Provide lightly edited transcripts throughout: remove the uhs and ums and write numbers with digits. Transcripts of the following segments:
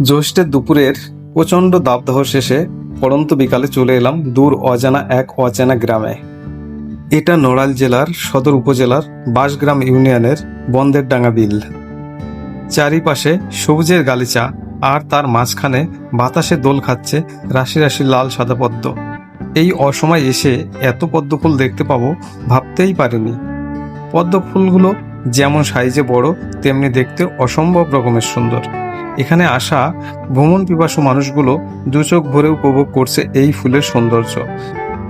জ্যৈষ্ঠের দুপুরের প্রচণ্ড দাবদাহ শেষে পড়ন্ত বিকালে চলে এলাম দূর অজানা এক অচেনা গ্রামে। এটা নড়াইল জেলার সদর উপজেলার বাঁশগ্রাম ইউনিয়নের বন্দেরডাঙ্গা বিল। চারিপাশে সবুজের গালিচা, আর তার মাঝখানে বাতাসে দোল খাচ্ছে রাশি রাশি লাল সাদা পদ্ম। এই অসময় এসে এত পদ্ম ফুল দেখতে পাবো ভাবতেই পারিনি। পদ্ম ফুলগুলো যেমন সাইজে বড়, তেমনি দেখতে অসম্ভব রকমের সুন্দর। এখানে আসা ভ্রমণ পিপাসু মানুষগুলো দু চোখ ভরে উপভোগ করছে এই ফুলের সৌন্দর্য।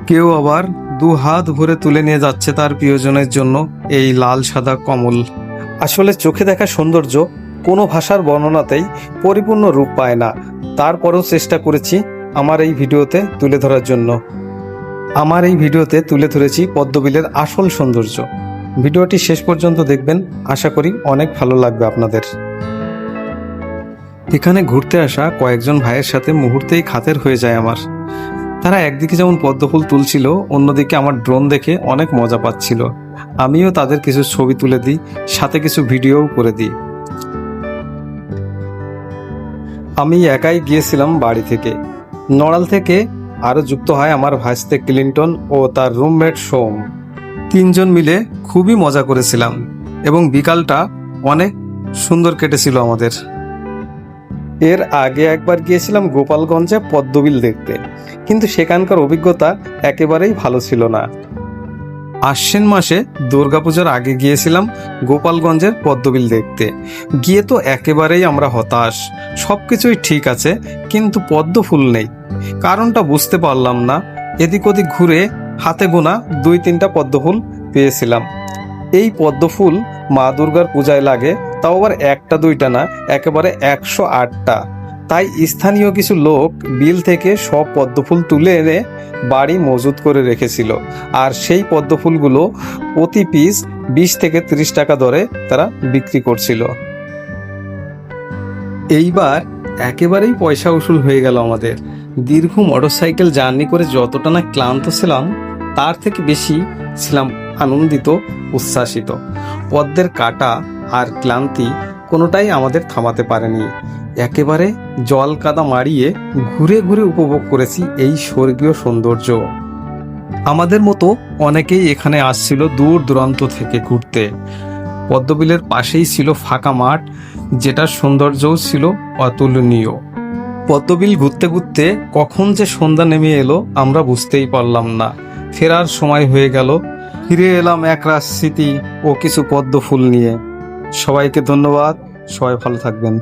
কেউ আবার দু হাত ভরে তুলে নিয়ে যাচ্ছে তার প্রিয়জনের জন্য এই লাল সাদা কমল। আসলে চোখে দেখা সৌন্দর্য কোনো ভাষার বর্ণনাতেই পরিপূর্ণ রূপ পায় না। তারপরেও চেষ্টা করেছি আমার এই ভিডিওতে তুলে ধরার জন্য। আমার এই ভিডিওতে তুলে ধরেছি পদ্মবিলের আসল সৌন্দর্য। ভিডিওটি শেষ পর্যন্ত দেখবেন, আশা করি অনেক ভালো লাগবে আপনাদের। এখানে ঘুরতে আসা কয়েকজন ভাইয়ের সাথে মুহূর্তেই খাতের হয়ে যায় আমার। তারা একদিকে যেমন পদ্মফুল তুলছিল, অন্যদিকে আমার ড্রোন দেখে অনেক মজা পাচ্ছিল। আমিও তাদের কিছু ছবি তুলে দিই, সাথে কিছু ভিডিওও করে দিই। আমি একাই গিয়েছিলাম বাড়ি থেকে। নড়াইল থেকে আরও যুক্ত হয় আমার ভাইস্তে ক্লিন্টন ও তার রুমমেট সোম। তিনজন মিলে খুবই মজা করেছিলাম এবং বিকালটা অনেক সুন্দর কেটেছিল আমাদের। এর আগে একবার গিয়েছিলাম গোপালগঞ্জে পদ্মবিল দেখতে, কিন্তু সেখানকার অভিজ্ঞতা একেবারেই ভালো ছিল না। আশ্বিন মাসে দুর্গাপূজার আগে গিয়েছিলাম গোপালগঞ্জের পদ্মবিল দেখতে। গিয়ে তো একেবারেই আমরা হতাশ। সব কিছুই ঠিক আছে, কিন্তু পদ্ম ফুল নেই। কারণটা বুঝতে পারলাম না। এদিক ওদিক ঘুরে হাতে গোনা 2-3টা পদ্মফুল পেয়েছিলাম। এই পদ্মফুল মা দুর্গার পূজায় লাগে, তাও আবার 1টা 2টা না, একেবারে 108টা। তাই স্থানীয় কিছু লোক বিল থেকে সব পদ্মফুল তুলে এনে বাড়ি মজুত করে রেখেছিল, আর সেই পদ্মফুলগুলো প্রতি পিস 20 থেকে 30 টাকা দরে তারা বিক্রি করছিল। এইবার একেবারেই পয়সা উসুল হয়ে গেল আমাদের। দীর্ঘ মোটরসাইকেল জার্নি করে যতটা না ক্লান্ত ছিলাম, তার থেকে বেশি ছিলাম আনন্দিত, উচ্ছ্বাসিত। পদ্মের কাটা আর ক্লান্তি কোনোটাই আমাদের থামাতে পারেনি। একেবারে জল কাদা মারিয়ে ঘুরে ঘুরে উপভোগ করেছি এই স্বর্গীয় সৌন্দর্য। আমাদের মতো অনেকেই এখানে আসছিল দূর দূরান্ত থেকে ঘুরতে। পদ্মবিলের পাশেই ছিল ফাঁকা মাঠ, যেটার সৌন্দর্যও ছিল অতুলনীয়। পদ্মবিল ঘুরতে ঘুরতে কখন যে সন্ধ্যা নেমে এলো আমরা বুঝতেই পারলাম না। ফেরার সময় হয়ে গেল। ফিরে এলাম একরাশ স্মৃতি ও কিছু পদ্ম ফুল নিয়ে। সবাইকে ধন্যবাদ। সবাই ভালো থাকবেন।